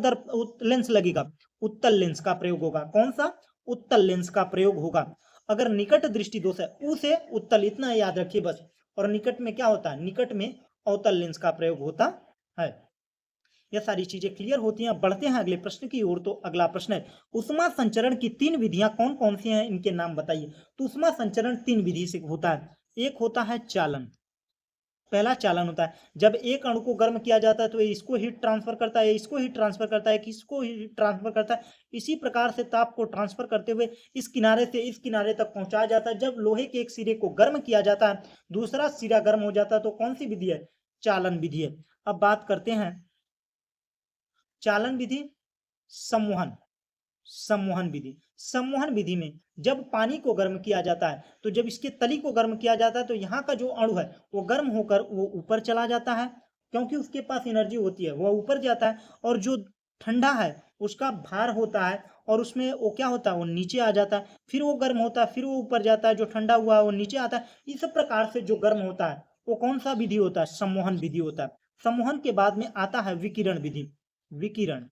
[SPEAKER 1] लेंस लगेगा? उत्तल लेंस का प्रयोग होगा। कौन सा? उत्तल लेंस का प्रयोग होगा। अगर निकट दृष्टि दोष है, ऊ से उत्तल, इतना याद रखिए बस। और निकट में क्या होता है? निकट में अवतल लेंस का प्रयोग होता है। यह सारी चीजें क्लियर होती हैं। बढ़ते हैं अगले प्रश्न की ओर। तो अगला प्रश्न है, ऊष्मा संचरण की 3 विधियां कौन कौन सी हैं, इनके नाम बताइए। तो ऊष्मा संचरण 3 विधि से होता है। एक होता है चालन। पहला चालन होता है, जब एक अणु को गर्म किया जाता है तो ये इसको हीट ट्रांसफर करता है, इसको हीट ट्रांसफर करता है, किसको हीट ट्रांसफर करता है। इसी प्रकार से ताप को ट्रांसफर करते हुए इस किनारे से इस किनारे तक पहुंचाया जाता है। जब लोहे के एक सिरे को गर्म किया जाता है, दूसरा सिरा गर्म हो जाता है, तो कौन सी विधि है? चालन विधि है। अब बात करते हैं चालन विधि, संवहन, सम्मोहन विधि। सम्मोहन विधि में जब पानी को गर्म किया जाता है, तो जब इसके तली को गर्म किया जाता है, तो यहाँ का जो अणु है वो गर्म होकर वो ऊपर चला जाता है, क्योंकि उसके पास एनर्जी होती है, वो ऊपर जाता है। और जो ठंडा है उसका भार होता है, और उसमें वो क्या होता है? वो नीचे आ जाता है। फिर वो गर्म होता है, फिर वो ऊपर जाता है, जो ठंडा हुआ है वो नीचे आता है। इस प्रकार से जो गर्म होता है वो कौन सा विधि होता है? सम्मोहन विधि होता है। सम्मोहन के बाद में आता है विकिरण विधि। विकिरण,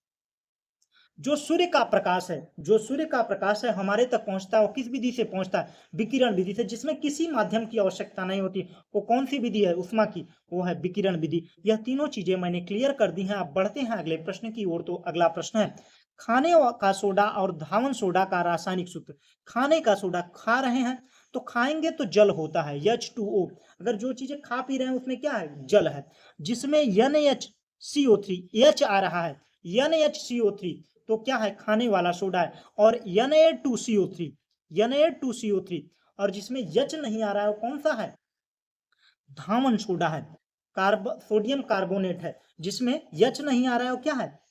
[SPEAKER 1] जो सूर्य का प्रकाश है, जो सूर्य का प्रकाश है हमारे तक पहुंचता है, वो किस विधि से पहुंचता है? विकिरण विधि से, जिसमें किसी माध्यम की आवश्यकता नहीं होती। वो कौन सी विधि है उष्मा की? वो है विकिरण विधि। यह तीनों चीजें मैंने क्लियर कर दी हैं। आप बढ़ते हैं अगले प्रश्न की ओर। तो अगला प्रश्न है, खाने का सोडा और धावन सोडा का रासायनिक सूत्र। खाने का सोडा खा रहे हैं तो खाएंगे तो जल होता है, H2O। अगर जो चीजें खा पी रहे हैं उसमें क्या है? जल है, जिसमें NaHCO3 H आ रहा है, NaHCO3, तो क्या है? खाने वाला सोडा है। और Na2CO3, Na2CO3, और जिसमें H नहीं आ रहा है वो कौन सा है? धावन सोडा है। सोडियम कार्बोनेट है, जिसमें H नहीं आ रहा है वो क्या है?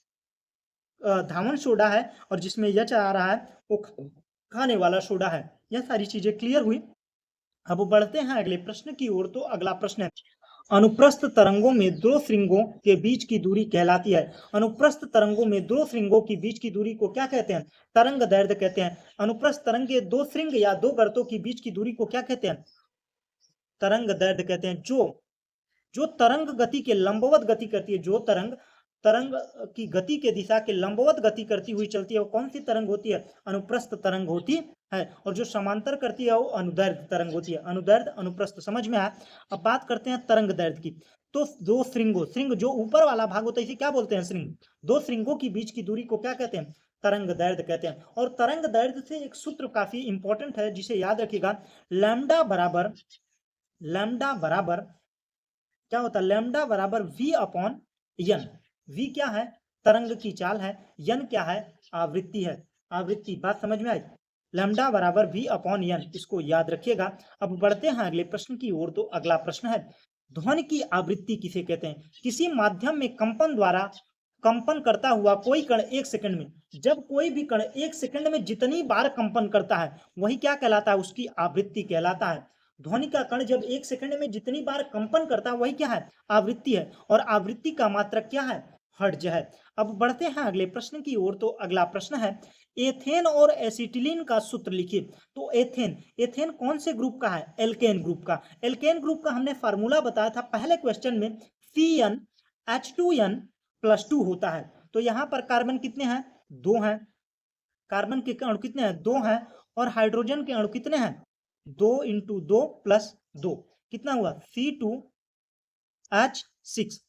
[SPEAKER 1] धावन सोडा है। और जिसमें H आ रहा है वो खाने वाला सोडा है। यह सारी चीजें क्लियर हुई। अब बढ़ते हैं अगले प्रश्न की ओर। तो अगला प्रश्न है, अनुप्रस्थ तरंगों में दो श्रृंगों के बीच की दूरी कहलाती है। अनुप्रस्थ तरंगों में दो श्रृंगों की बीच की दूरी को क्या कहते हैं? तरंग दैर्ध्य कहते हैं। अनुप्रस्थ तरंग के दो श्रृंग या दो गर्तों की बीच की दूरी को क्या कहते हैं? तरंग दैर्ध्य कहते हैं। जो तरंग गति के लंबवत गति करती है, जो तरंग तरंग की गति के दिशा के लंबवत गति करती हुई चलती है, वो कौन सी तरंग होती है? अनुप्रस्थ तरंग होती है। और जो समांतर करती है वो अनुदैर्ध्य तरंग होती है। अनुदैर्ध्य, अनुप्रस्थ, समझ में आया। अब बात करते हैं तरंग दैर्ध्य की। तो दो श्रृंगों, श्रृंग जो ऊपर वाला भाग होता है इसे क्या बोलते हैं? श्रृंग। दो श्रृंगों की बीच की दूरी को क्या कहते हैं? तरंग दैर्ध्य कहते हैं। और तरंग दैर्ध्य से एक सूत्र काफी इंपॉर्टेंट है जिसे याद रखिएगा, लैम्डा बराबर क्या होता है? लैम्डा बराबर V अपॉन एन। V क्या है? तरंग की चाल है। एन क्या है? आवृत्ति है। आवृत्ति, बात समझ में आई? लैम्डा बराबर V अपॉन एन, इसको याद रखिएगा। अब बढ़ते हैं अगले प्रश्न की ओर। तो अगला प्रश्न है, ध्वनि की आवृत्ति किसे कहते हैं? किसी माध्यम में कंपन द्वारा कंपन करता हुआ कोई कण 1 सेकंड में, जब कोई भी कण 1 सेकंड में जितनी बार कंपन करता है वही क्या कहलाता है? उसकी आवृत्ति कहलाता है। ध्वनि का कण जब 1 सेकंड में जितनी बार कंपन करता है वही क्या है? आवृत्ति है। और आवृत्ति का मात्रक क्या है? हर्ट्ज है। अब बढ़ते हैं अगले प्रश्न की ओर। तो अगला प्रश्न है, एथेन और एसिटिलीन का सूत्र लिखिए। तो एथेन, एथेन कौन से ग्रुप का है? एल्केन ग्रुप का। एल्केन ग्रुप का हमने फार्मूला बताया था पहले क्वेश्चन में, CnH2n+2 होता है। तो यहाँ पर कार्बन कितने हैं? 2 हैं। कार्बन के अणु कितने हैं? 2 हैं। और हाइड्रोजन के अणु कितने हैं? 2 × 2 + 2, कितना हुआ? C2H6।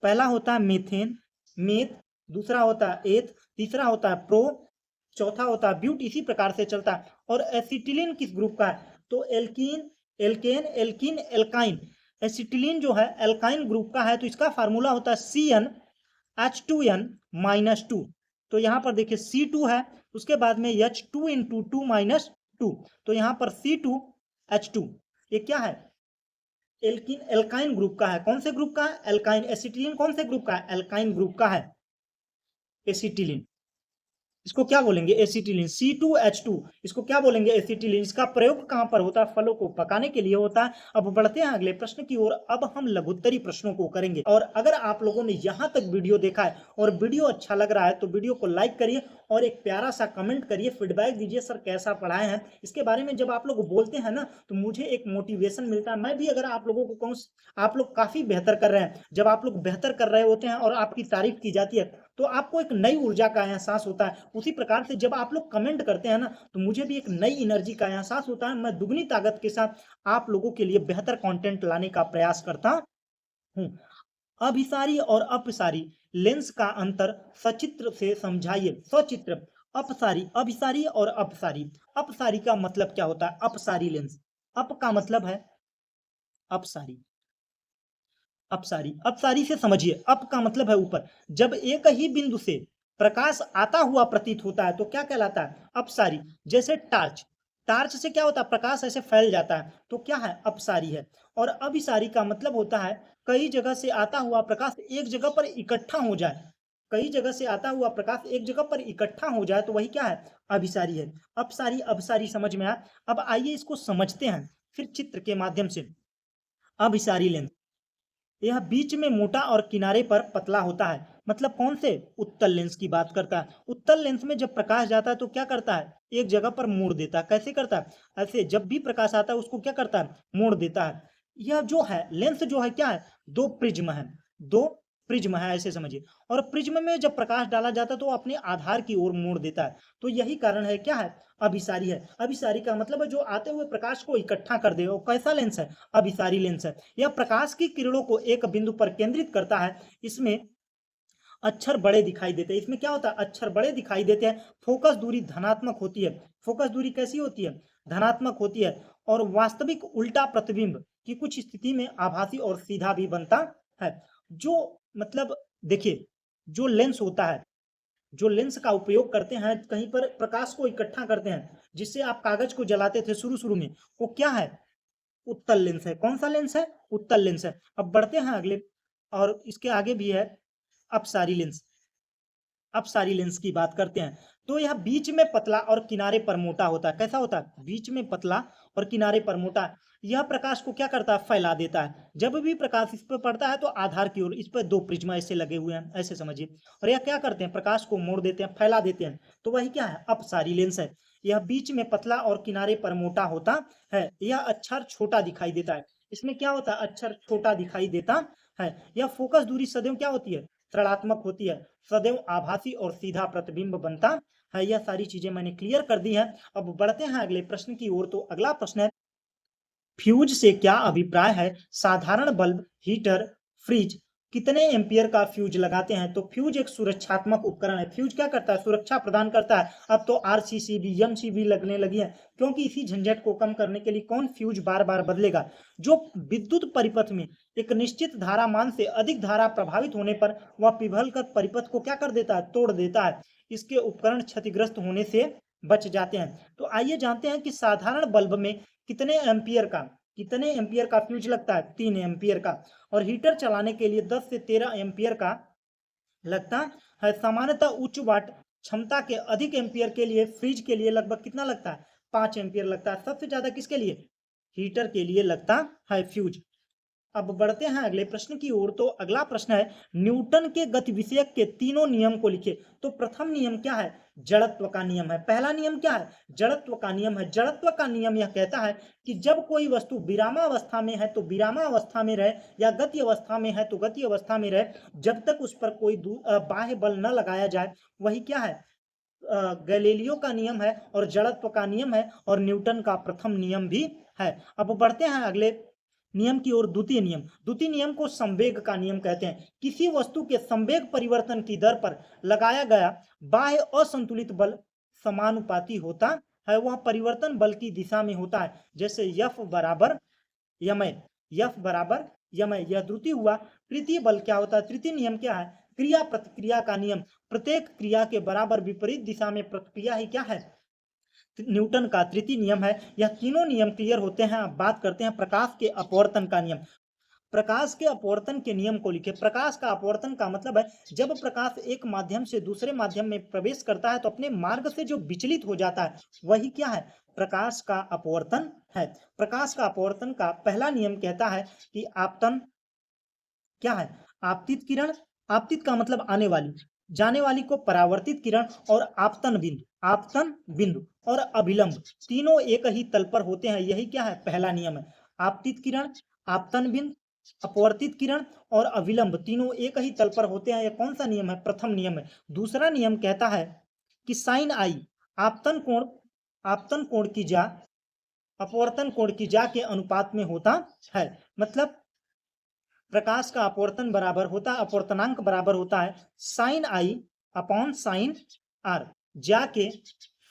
[SPEAKER 1] पहला होता है मेथेन, मेथ, दूसरा होता है एथ, तीसरा होता है प्रो, चौथा होता है ब्यूट। इसी प्रकार से चलता है। और एसिटिलीन किस ग्रुप का है? तो alkene, alkane, alkene, alkyne. Acetylene जो है एल्काइन ग्रुप का है, तो इसका फार्मूला होता है CnH2n-2। तो यहाँ पर देखिए C2 है, उसके बाद में H2 × 2 -2, तो यहाँ पर C2H2, ये क्या है, एल्काइन ग्रुप का है। कौन से ग्रुप का है, एल्काइन। एसिटिलीन कौन से ग्रुप का है, एल्काइन ग्रुप का है एसिटिलीन। इसको क्या बोलेंगे, एसिटिलीन। C2H2, इसको क्या बोलेंगे, एसिटिलीन। इसका प्रयोग कहां पर होता है, फलों को पकाने के लिए होता है। अब बढ़ते हैं अगले प्रश्न की ओर। अब हम लघुत्तरी प्रश्नों को करेंगे, और अगर आप लोगों ने यहां तक वीडियो देखा है और वीडियो अच्छा लग रहा है तो वीडियो को लाइक करिए और एक प्यारा सा कमेंट करिए, फीडबैक दीजिए, सर कैसा पढ़ाए हैं। इसके बारे में जब आप लोग बोलते हैं ना तो मुझे एक मोटिवेशन मिलता है। मैं भी अगर आप लोगों को कहूँ आप लोग काफी बेहतर कर रहे हैं, जब आप लोग बेहतर कर रहे होते हैं और आपकी तारीफ की जाती है तो आपको एक नई ऊर्जा का एहसास होता है। उसी प्रकार से जब आप लोग कमेंट करते हैं ना तो मुझे भी एक नई एनर्जी का एहसास होता है। मैं दुगनी ताकत के साथ आप लोगों के लिए बेहतर कंटेंट लाने का प्रयास करता हूं। अभिसारी और अपसारी लेंस का अंतर सचित्र से समझाइए। सचित्र, अपसारी, अभिसारी और अपसारी। अपसारी का मतलब क्या होता है, अपसारी लेंस। अप का मतलब है अपसारी, अपसारी, अपसारी से समझिए। अप का मतलब है ऊपर। जब एक ही बिंदु से प्रकाश आता हुआ प्रतीत होता है तो क्या कहलाता है, अपसारी। जैसे टार्च, टार्च से क्या होता है, प्रकाश ऐसे फैल जाता है तो क्या है, अपसारी है। और अभिसारी का मतलब होता है कई जगह से आता हुआ प्रकाश एक जगह पर इकट्ठा हो जाए। कई जगह से आता हुआ प्रकाश एक जगह पर इकट्ठा हो जाए तो वही क्या है, अभिसारी है। अपसारी अपसारी समझ में आया। अब आइए इसको समझते हैं फिर चित्र के माध्यम से। अभिसारी लेंस, यह बीच में मोटा और किनारे पर पतला होता है। मतलब कौन से, उत्तल लेंस की बात करता है। उत्तल लेंस में जब प्रकाश जाता है तो क्या करता है, एक जगह पर मोड़ देता है। कैसे करता है, ऐसे जब भी प्रकाश आता है उसको क्या करता है, मोड़ देता है। यह जो है लेंस जो है क्या है, दो प्रिज्म है, दो प्रिज्म है ऐसे समझिए। और प्रिज्म में जब प्रकाश डाला जाता है तो अपने आधार की ओर मोड़ देता है। तो यही कारण है क्या है, अभिसारी है। अभिसारी का मतलब है जो आते हुए प्रकाश को इकट्ठा कर दे। वो कैसा लेंस है, अभिसारी लेंस है। यह प्रकाश की किरणों को एक बिंदु पर केंद्रित करता है। इसमें अक्षर बड़े दिखाई देते हैं। इसमें क्या होता है, अक्षर बड़े दिखाई देते हैं। फोकस दूरी धनात्मक होती है। फोकस दूरी कैसी होती है, धनात्मक होती है। और वास्तविक उल्टा प्रतिबिंब की कुछ स्थिति में आभासी और सीधा भी बनता है। जो मतलब देखिए, जो लेंस होता है, जो लेंस का उपयोग करते हैं कहीं पर प्रकाश को इकट्ठा करते हैं, जिससे आप कागज को जलाते थे शुरू शुरू में, वो क्या है, उत्तल लेंस है। कौन सा लेंस है, उत्तल लेंस है। अब बढ़ते हैं अगले, और इसके आगे भी है अपसारी लेंस। अपसारी लेंस की बात करते हैं तो यह बीच में पतला और किनारे पर मोटा होता है। कैसा होता है, बीच में पतला और किनारे पर मोटा। यह प्रकाश को क्या करता है, फैला देता है। जब भी प्रकाश इस पर पड़ता है तो आधार की ओर इस पर दो प्रिज्मा ऐसे लगे हुए हैं, ऐसे समझिए। और यह क्या करते हैं, प्रकाश को मोड़ देते हैं, फैला देते हैं। तो वही क्या है, अपसारी लेंस है। यह बीच में पतला और किनारे पर मोटा होता है। यह अक्षर छोटा दिखाई देता है। इसमें क्या होता है, अक्षर छोटा दिखाई देता है। यह फोकस दूरी सदैव क्या होती है, ऋणात्मक होती है। सदैव आभासी और सीधा प्रतिबिंब बनता है। यह सारी चीजें मैंने क्लियर कर दी हैं। अब बढ़ते हैं अगले प्रश्न की ओर। तो अगला प्रश्न है, फ्यूज से क्या अभिप्राय है। साधारण बल्ब, हीटर, फ्रिज कितने एम्पियर का फ्यूज लगाते हैं। तो फ्यूज एक सुरक्षात्मक उपकरण है। फ्यूज क्या करता है, सुरक्षा प्रदान करता है। अब तो आरसीसीबी, एमसीबी लगने लगी है, क्योंकि इसी झंझट को कम करने के लिए कौन फ्यूज बार बार बदलेगा। जो विद्युत परिपथ में एक निश्चित धारा मान से अधिक धारा प्रभावित होने पर वह पिघलकर परिपथ को क्या कर देता है, तोड़ देता है। इसके उपकरण क्षतिग्रस्त होने से बच जाते हैं। तो आइए जानते हैं कि साधारण बल्ब में कितने एम्पियर का फ्यूज लगता है, 3 एम्पियर का। और हीटर चलाने के लिए 10 से 13 एम्पियर का लगता है। सामान्यतः उच्च वाट क्षमता के अधिक एम्पियर के लिए फ्रिज के लिए लगभग कितना लगता है, 5 एम्पियर लगता है। सबसे ज्यादा किसके लिए, हीटर के लिए लगता है फ्यूज। अब बढ़ते हैं अगले प्रश्न की ओर। तो अगला प्रश्न है, न्यूटन के गति विषयक के तीनों नियम को लिखिए। तो प्रथम नियम क्या है, जड़त्व का नियम है। पहला नियम क्या है, जड़त्व का नियम है। जड़त्व का नियम यह कहता है कि जब कोई वस्तु विरामावस्था में है तो विरामावस्था में रहे, या गति अवस्था में है तो गति अवस्था में रहे, जब तक उस पर कोई बाह्य बल न लगाया जाए। वही क्या है, गैलीलियो का नियम है और जड़त्व का नियम है, और न्यूटन का प्रथम नियम भी है। अब बढ़ते हैं अगले नियम की ओर। द्वितीय नियम, द्वितीय नियम को संवेग का नियम कहते हैं। किसी वस्तु के संवेग परिवर्तन की दर पर लगाया गया बाह्य असंतुलित बल समानुपाती होता है, वह परिवर्तन बल की दिशा में होता है। जैसे F बराबर यम है, यह द्रुति हुआ। तृतीय बल क्या होता है? तृतीय नियम क्या है? क्रिया प्रतिक्रिया का नियम। प्रत्येक क्रिया के बराबर विपरीत दिशा में प्रतिक्रिया ही क्या है? न्यूटन का तृतीय नियम है। यह तीनों नियम क्लियर होते हैं। अब बात करते हैं प्रकाश के अपवर्तन का नियम। प्रकाश के अपवर्तन के नियम को लिखे। प्रकाश का अपवर्तन का मतलब है जब प्रकाश एक माध्यम से दूसरे माध्यम में प्रवेश करता है तो अपने मार्ग से जो विचलित हो जाता है वही क्या है? प्रकाश का अपवर्तन है। प्रकाश का अपवर्तन का पहला नियम कहता है कि आपतन क्या है? आपतित किरण। आपतित का मतलब आने वाली, जाने वाली को परावर्तित किरण, और आपतन बिंदु और अभिलंब तीनों एक ही तल पर होते हैं। यही क्या है? पहला नियम है। आपतित किरण, आपतन बिंदु, अपवर्तित किरण और अविलंब तीनों एक ही तल पर होते हैं। यह कौन सा नियम है? प्रथम नियम है। दूसरा नियम कहता है कि साइन आई आपतन कोण की जा अपवर्तन कोण की जा के अनुपात में होता है। मतलब प्रकाश का अपवर्तन बराबर होता है, अपवर्तनांक बराबर होता है sine i upon sine r, जाके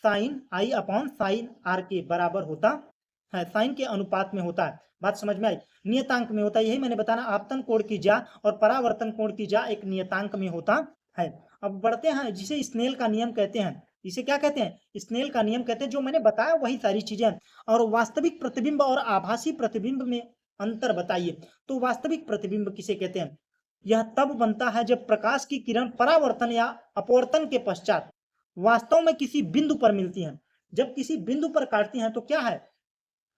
[SPEAKER 1] sine i upon sine r के बराबर होता है, साइन के अनुपात में होता है। बात समझ में आई? नियतांक में होता है। यही मैंने बताना, आपतन कोण की जा और परावर्तन कोण की जा एक नियतांक में होता है। अब बढ़ते हैं जिसे स्नेल का नियम कहते हैं। इसे क्या कहते हैं? स्नेल का नियम कहते हैं। जो मैंने बताया वही सारी चीजें। और वास्तविक प्रतिबिंब और आभासी प्रतिबिंब में अंतर बताइए। तो वास्तविक प्रतिबिंब किसे कहते हैं? यह तब बनता है जब प्रकाश की किरण परावर्तन या अपवर्तन के पश्चात वास्तव में किसी बिंदु पर मिलती हैं। जब किसी बिंदु पर काटती हैं तो क्या है?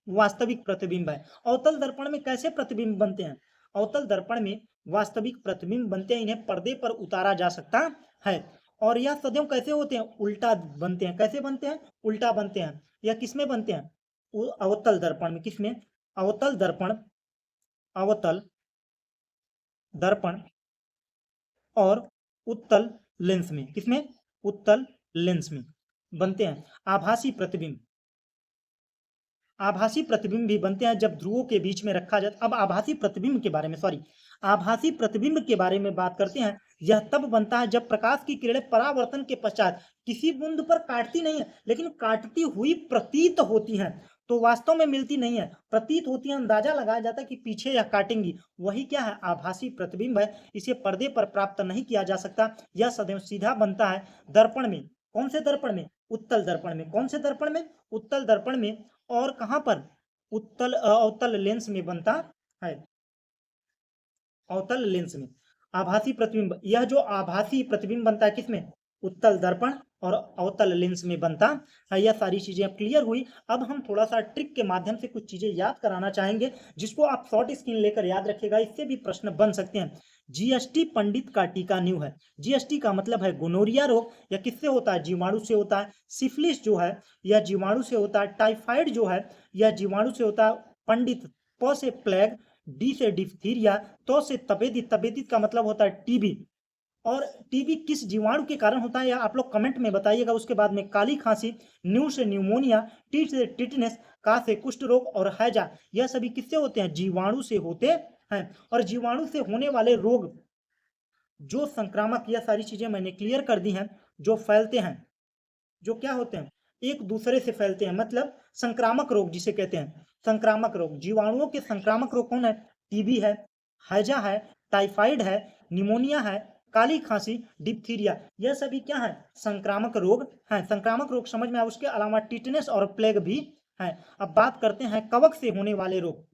[SPEAKER 1] वास्तविक प्रतिबिंब है। अवतल दर्पण में कैसे प्रतिबिंब बनते हैं? अवतल दर्पण में वास्तविक प्रतिबिंब बनते हैं। इन्हें पर्दे पर उतारा जा सकता है। और यह सदैव कैसे होते हैं? उल्टा बनते हैं। कैसे बनते हैं? उल्टा बनते हैं। यह किसमें बनते हैं? अवतल दर्पण में। किसमें? अवतल दर्पण और उत्तल लेंस में। किसमें? उत्तल लेंस में बनते हैं। आभासी प्रतिबिंब भी बनते हैं जब ध्रुवों के बीच में रखा जाता। अब आभासी प्रतिबिंब के बारे में बात करते हैं। यह तब बनता है जब प्रकाश की किरणें परावर्तन के पश्चात किसी बिंदु पर काटती नहीं है, लेकिन काटती हुई प्रतीत होती हैं। तो वास्तव में मिलती नहीं है, प्रतीत होती है। अंदाजा लगाया जाता है कि पीछे यह काटेंगी। वही क्या है? आभासी प्रतिबिंब है। इसे पर्दे पर प्राप्त नहीं किया जा सकता। यह सदैव सीधा बनता है दर्पण में। कौन से दर्पण में? उत्तल दर्पण में। कौन से दर्पण में? उत्तल दर्पण में। और कहां पर? अवतल लेंस में बनता है। अवतल लेंस में आभासी प्रतिबिंब। यह जो आभासी प्रतिबिंब बनता है किसमें? उत्तल दर्पण और अवतल लेंस में बनता है। यह सारी चीजें क्लियर हुई। अब हम थोड़ा सा ट्रिक के माध्यम से कुछ चीजें याद कराना चाहेंगे जिसको आप शॉर्ट स्क्रीन लेकर याद रखिएगा। इससे भी प्रश्न बन सकते हैं। जीएसटी पंडित का टीका न्यू है। जीएसटी का मतलब है गोनोरिया रोग। यह किससे होता है? जीवाणु से होता है। सिफिलिस जो है यह जीवाणु से होता है। टाइफाइड जो है यह जीवाणु से होता है। पंडित प से प्लेग, डी से डिप्थीरिया, तो से तपेदिक। तपेदिक का मतलब होता है टीबी। और टीबी किस जीवाणु के कारण होता है यह आप लोग कमेंट में बताइएगा। उसके बाद में काली खांसी, न्यू से न्यूमोनिया, टी से टिटनेस, का से कुष्ठ रोग और हैजा, यह सभी किससे होते हैं? जीवाणु से होते हैं। और जीवाणु से होने वाले रोग जो संक्रामक, यह सारी चीजें मैंने क्लियर कर दी हैं। जो फैलते हैं, जो क्या होते हैं? एक दूसरे से फैलते हैं। मतलब संक्रामक रोग जिसे कहते हैं। संक्रामक रोग, जीवाणुओं के संक्रामक रोग कौन है? टीबी है, हैजा है, टाइफाइड है, निमोनिया है, काली खांसी, डिप्थीरिया, यह सभी क्या है? संक्रामक रोग हैं। संक्रामक रोग समझ में आया। उसके अलावा टिटनेस और प्लेग भी है। अब बात करते हैं कवक से होने वाले रोग।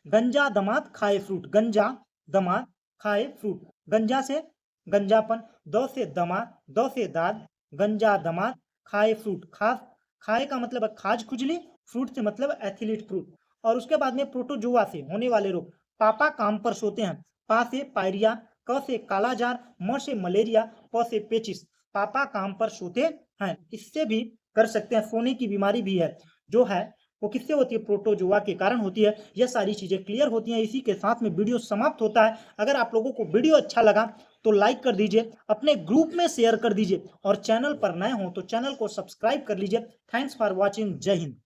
[SPEAKER 1] गंजा दमात खाए फ्रूट। गंजा दमात खाए फ्रूट। गंजा से गंजापन, द से दमा, द से दाद, गंजा दमात खाए फ्रूट। खाए का मतलब है खाज खुजली, फ्रूट से मतलब एथिलीट फ्रूट। और उसके बाद में प्रोटोजोआ से होने वाले रोग। पापा काम पर सोते हैं। पा से पायरिया, क से कालाजार, म से मलेरिया, प से पेचिस। पापा काम पर सोते हैं। इससे भी कर सकते हैं। सोने की बीमारी भी है जो है वो किससे होती है? प्रोटोजोआ के कारण होती है। यह सारी चीजें क्लियर होती हैं। इसी के साथ में वीडियो समाप्त होता है। अगर आप लोगों को वीडियो अच्छा लगा तो लाइक कर दीजिए, अपने ग्रुप में शेयर कर दीजिए, और चैनल पर नए हो तो चैनल को सब्सक्राइब कर लीजिए। Thanks for watching. जय हिंद।